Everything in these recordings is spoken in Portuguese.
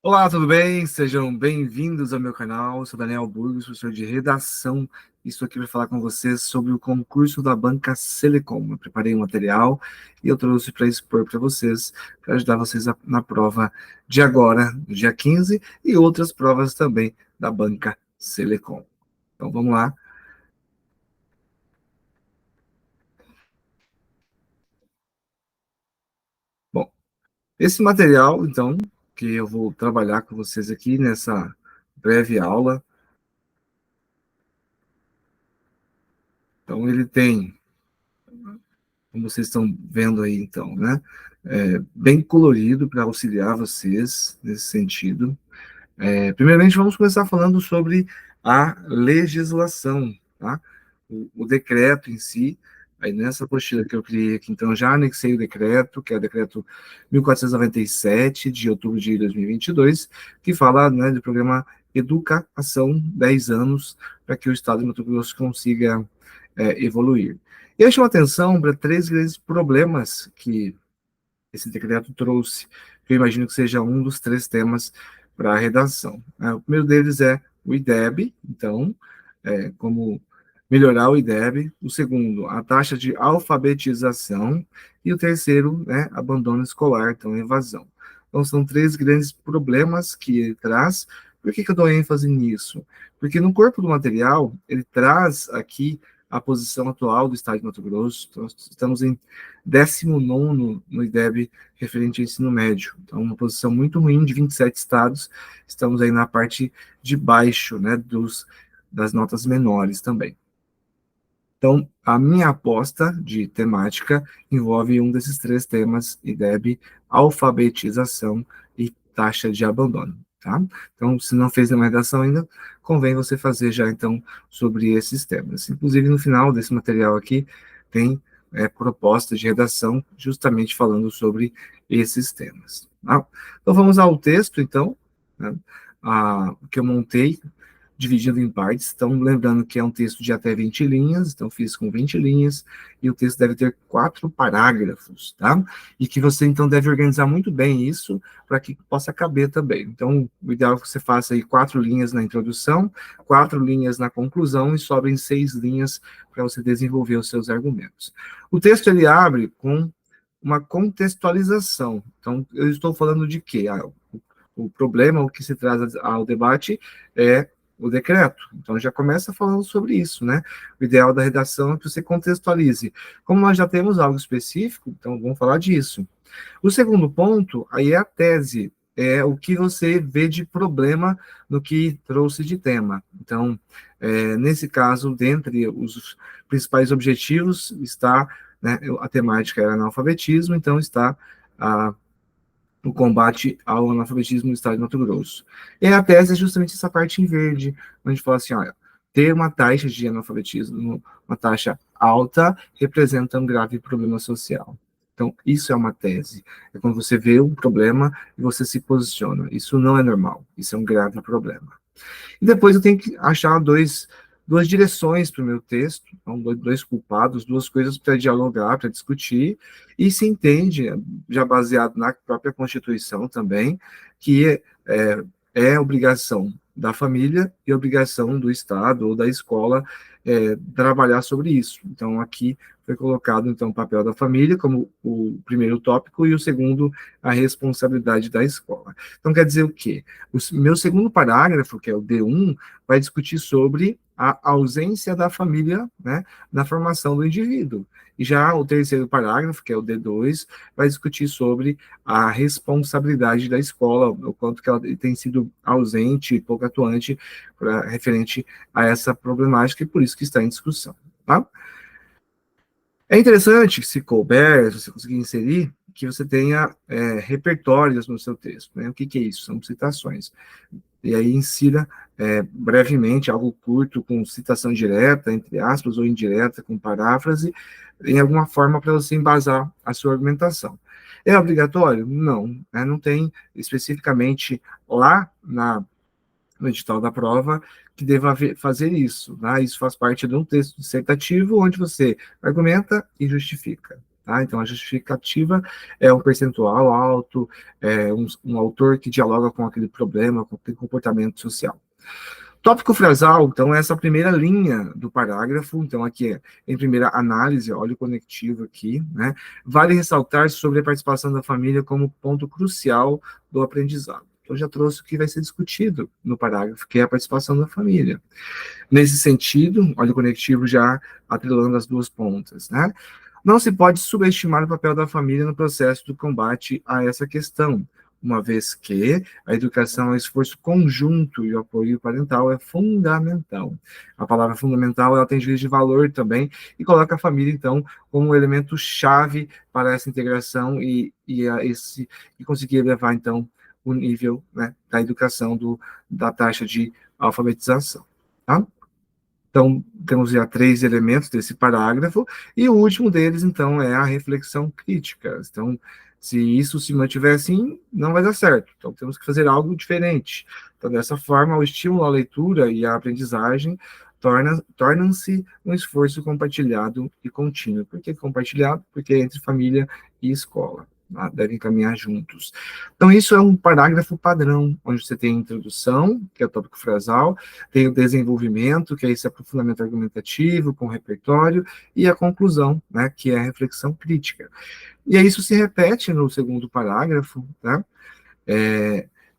Olá, tudo bem? Sejam bem-vindos ao meu canal. Eu sou Daniel Burgos, professor de redação. Estou aqui para falar com vocês sobre o concurso da Banca Selecom. Eu preparei um material e eu trouxe para expor para vocês, para ajudar vocês na prova de agora, do dia 15, e outras provas também da Banca Selecom. Então, vamos lá. Bom, esse material, então, que eu vou trabalhar com vocês aqui nessa breve aula, então ele tem, como vocês estão vendo aí, então, né? Bem colorido para auxiliar vocês nesse sentido. Primeiramente, vamos começar falando sobre a legislação, tá? O decreto em si. Aí nessa apostila que eu criei aqui, então, já anexei o decreto, que é o decreto 1497, de outubro de 2022, que fala, né, do programa Educação 10 anos, para que o Estado de Mato Grosso consiga evoluir. E eu chamo atenção para três grandes problemas que esse decreto trouxe, que eu imagino que seja um dos três temas para a redação. O primeiro deles é o IDEB, então, como melhorar o IDEB. O segundo, a taxa de alfabetização. E o terceiro, né, abandono escolar, então, evasão. Então, são três grandes problemas que ele traz. Por que eu dou ênfase nisso? Porque no corpo do material, ele traz aqui a posição atual do Estado de Mato Grosso. Então, estamos em 19º no IDEB referente ao ensino médio. Então, uma posição muito ruim de 27 estados. Estamos aí na parte de baixo, né, das notas menores também. Então, a minha aposta de temática envolve um desses três temas, IDEB, alfabetização e taxa de abandono, tá? Então, se não fez nenhuma redação ainda, convém você fazer já, então, sobre esses temas. Inclusive, no final desse material aqui, tem proposta de redação justamente falando sobre esses temas, tá? Então, vamos ao texto, então, né, que eu montei dividido em partes. Então, lembrando que é um texto de até 20 linhas, então fiz com 20 linhas, e o texto deve ter 4 parágrafos, tá? E que você, então, deve organizar muito bem isso, para que possa caber também. Então, o ideal é que você faça aí 4 linhas na introdução, 4 linhas na conclusão, e sobrem 6 linhas para você desenvolver os seus argumentos. O texto, ele abre com uma contextualização. Então, eu estou falando de quê? O problema, o que se traz ao debate é o decreto. Então, já começa falando sobre isso, né? O ideal da redação é que você contextualize. Como nós já temos algo específico, então vamos falar disso. O segundo ponto, aí é a tese, é o que você vê de problema no que trouxe de tema. Então, nesse caso, dentre os principais objetivos, está, né, a temática era analfabetismo, então está o combate ao analfabetismo no estado de Mato Grosso. E a tese é justamente essa parte em verde, onde fala assim, olha, ter uma taxa de analfabetismo, uma taxa alta, representa um grave problema social. Então, isso é uma tese. É quando você vê um problema e você se posiciona. Isso não é normal. Isso é um grave problema. E depois eu tenho que achar duas direções para o meu texto, então, dois culpados, duas coisas para dialogar, para discutir, e se entende, já baseado na própria Constituição também, que é obrigação da família e obrigação do Estado ou da escola trabalhar sobre isso. Então, aqui foi colocado, então, o papel da família como o primeiro tópico e o segundo, a responsabilidade da escola. Então, quer dizer o quê? O meu segundo parágrafo, que é o D1, vai discutir sobre a ausência da família, né, na formação do indivíduo. E já o terceiro parágrafo, que é o D2, vai discutir sobre a responsabilidade da escola, o quanto que ela tem sido ausente, pouco atuante, referente a essa problemática, e por isso que está em discussão. Tá? É interessante, se couber, se você conseguir inserir, que você tenha repertórios no seu texto. Né? O que é isso? São citações. E aí insira brevemente, algo curto, com citação direta, entre aspas, ou indireta, com paráfrase, em alguma forma para você embasar a sua argumentação. É obrigatório? Não. Né? Não tem especificamente lá no edital da prova que deva fazer isso. Né? Isso faz parte de um texto dissertativo onde você argumenta e justifica. Tá? Então, a justificativa é um percentual alto, um autor que dialoga com aquele problema, com aquele comportamento social. Tópico frasal, então, é essa primeira linha do parágrafo, então, aqui em primeira análise, olha o conectivo aqui, né? Vale ressaltar sobre a participação da família como ponto crucial do aprendizado. Então, já trouxe o que vai ser discutido no parágrafo, que é a participação da família. Nesse sentido, olha o conectivo já atrelando as duas pontas, né? Não se pode subestimar o papel da família no processo do combate a essa questão, uma vez que a educação é um esforço conjunto e o apoio parental é fundamental. A palavra fundamental, ela tem juízo de valor também e coloca a família, então, como um elemento chave para essa integração e conseguir levar, então, o nível, né, da educação, da taxa de alfabetização. Tá? Então, temos já 3 elementos desse parágrafo, e o último deles, então, é a reflexão crítica. Então, se isso se mantiver assim, não vai dar certo. Então, temos que fazer algo diferente. Então, dessa forma, o estímulo à leitura e à aprendizagem tornam-se um esforço compartilhado e contínuo. Por que compartilhado? Porque é entre família e escola. Devem caminhar juntos. Então, isso é um parágrafo padrão, onde você tem a introdução, que é o tópico frasal, tem o desenvolvimento, que é esse aprofundamento argumentativo, com repertório, e a conclusão, né, que é a reflexão crítica. E aí isso se repete no segundo parágrafo, né?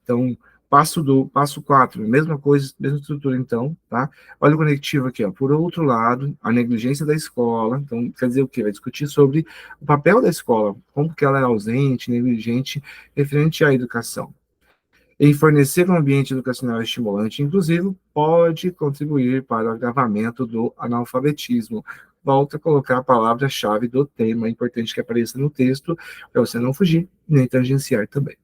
Então, passo 4, mesma coisa, mesma estrutura, então, tá? Olha o conectivo aqui, ó. Por outro lado, a negligência da escola, então, quer dizer o quê? Vai discutir sobre o papel da escola, como que ela é ausente, negligente, referente à educação. Em fornecer um ambiente educacional estimulante e inclusivo, pode contribuir para o agravamento do analfabetismo. Volta a colocar a palavra-chave do tema, é importante que apareça no texto, para você não fugir, nem tangenciar também.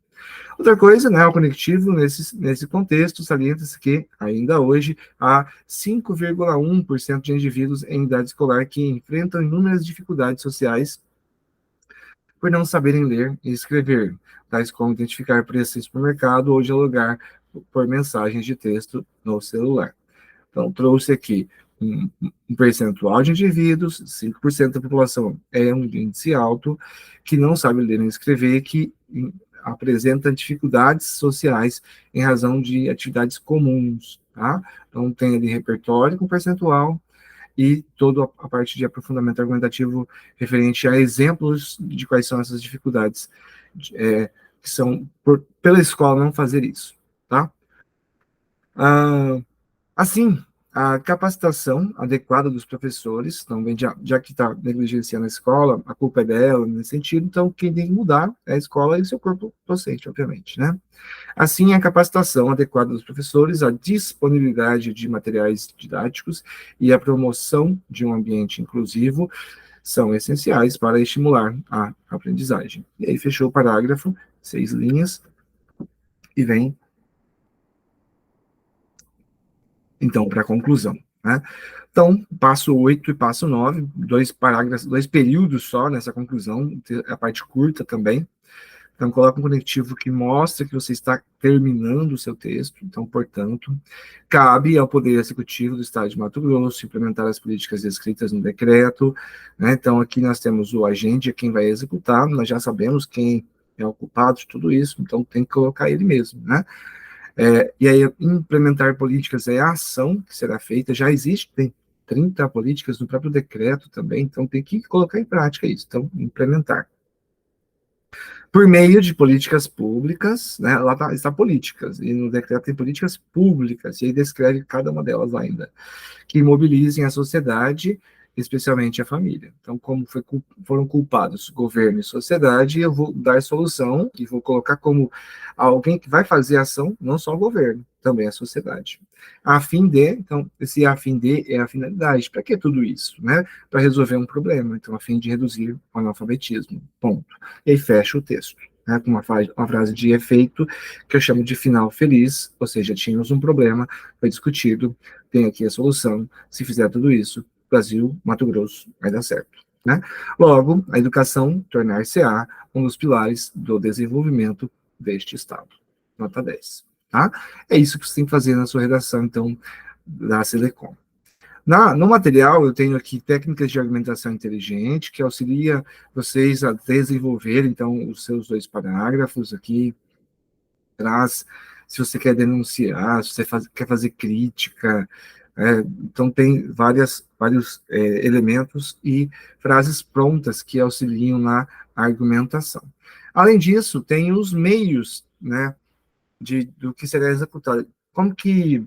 Outra coisa, né, o conectivo, nesse contexto, salienta-se que, ainda hoje, há 5,1% de indivíduos em idade escolar que enfrentam inúmeras dificuldades sociais por não saberem ler e escrever, tais como identificar preços em supermercado ou dialogar por mensagens de texto no celular. Então, trouxe aqui um percentual de indivíduos, 5% da população é um índice alto, que não sabe ler nem escrever, que apresenta dificuldades sociais em razão de atividades comuns, tá? Então, tem ali repertório com percentual, e toda a parte de aprofundamento argumentativo referente a exemplos de quais são essas dificuldades, que são pela escola não fazer isso, tá? Assim, a capacitação adequada dos professores, então, já que está negligenciando a escola, a culpa é dela nesse sentido, então quem tem que mudar é a escola e seu corpo docente, obviamente, né? Assim, a capacitação adequada dos professores, a disponibilidade de materiais didáticos e a promoção de um ambiente inclusivo são essenciais para estimular a aprendizagem. E aí fechou o parágrafo, 6 linhas, e vem, então, para a conclusão, né? Então, passo 8 e passo 9, 2 parágrafos, 2 períodos só nessa conclusão, a parte curta também. Então, coloca um conectivo que mostra que você está terminando o seu texto. Então, portanto, cabe ao Poder Executivo do Estado de Mato Grosso implementar as políticas descritas no decreto, né? Então, aqui nós temos o agente, quem vai executar, nós já sabemos quem é o culpado de tudo isso, então tem que colocar ele mesmo, né? E aí, implementar políticas é a ação que será feita, já existe, tem 30 políticas no próprio decreto também, então tem que colocar em prática isso, então, implementar por meio de políticas públicas, né, lá está políticas, e no decreto tem políticas públicas, e aí descreve cada uma delas ainda, que mobilizem a sociedade, especialmente a família. Então, como foram culpados governo e sociedade, eu vou dar solução, e vou colocar como alguém que vai fazer ação, não só o governo, também a sociedade. A fim de, então, esse a fim de é a finalidade. Para que tudo isso? Né? Para resolver um problema, então, a fim de reduzir o analfabetismo. Ponto. E aí fecha o texto, né, com uma frase de efeito, que eu chamo de final feliz, ou seja, tínhamos um problema, foi discutido, tem aqui a solução, se fizer tudo isso, Brasil, Mato Grosso, vai dar certo. Né? Logo, a educação tornar-se-á um dos pilares do desenvolvimento deste Estado. Nota 10. Tá? É isso que você tem que fazer na sua redação, então, da Selecom. No material, eu tenho aqui técnicas de argumentação inteligente, que auxilia vocês a desenvolver, então, os seus 2 parágrafos aqui, traz, se você quer denunciar, se você quer fazer crítica, então tem vários elementos e frases prontas que auxiliam na argumentação. Além disso, tem os meios, né, do que será executado. Como que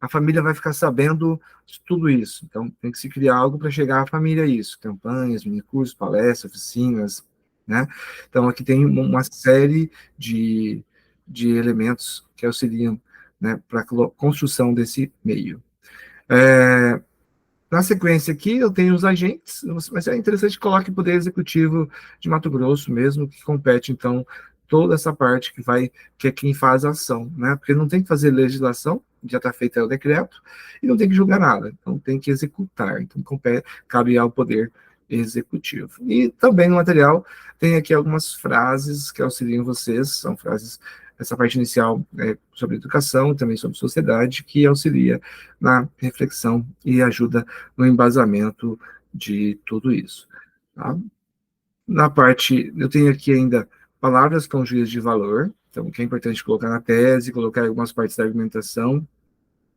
a família vai ficar sabendo de tudo isso? Então, tem que se criar algo para chegar à família a isso, campanhas, minicursos, palestras, oficinas, né? Então, aqui tem uma série de elementos que auxiliam, né, para a construção desse meio. Na sequência aqui, eu tenho os agentes, mas é interessante que coloque o Poder Executivo de Mato Grosso mesmo, que compete, então, toda essa parte que é quem faz a ação, né? Porque não tem que fazer legislação, já está feito o decreto, e não tem que julgar nada, então tem que executar, então cabe ao Poder Executivo. E também no material tem aqui algumas frases que auxiliam vocês, são frases, essa parte inicial é sobre educação, também sobre sociedade, que auxilia na reflexão e ajuda no embasamento de tudo isso. Tá? Na parte, eu tenho aqui ainda palavras com juízo de valor, então, que é importante colocar na tese, colocar algumas partes da argumentação,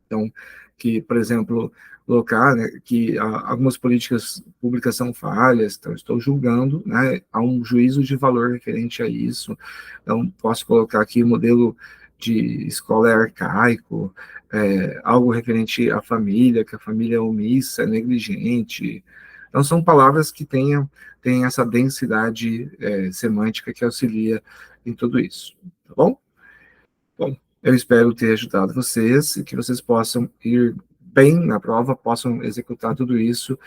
então, que, por exemplo, colocar, né, que algumas políticas públicas são falhas, então estou julgando, né, há um juízo de valor referente a isso, então posso colocar aqui o modelo de escola é arcaico, algo referente à família, que a família é omissa, é negligente, então são palavras que têm essa densidade semântica que auxilia em tudo isso, tá bom? Bom, eu espero ter ajudado vocês e que vocês possam ir bem na prova, possam executar tudo isso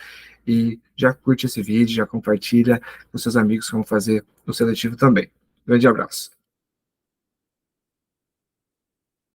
e já curte esse vídeo, já compartilha com seus amigos que vão fazer o seletivo também. Grande abraço.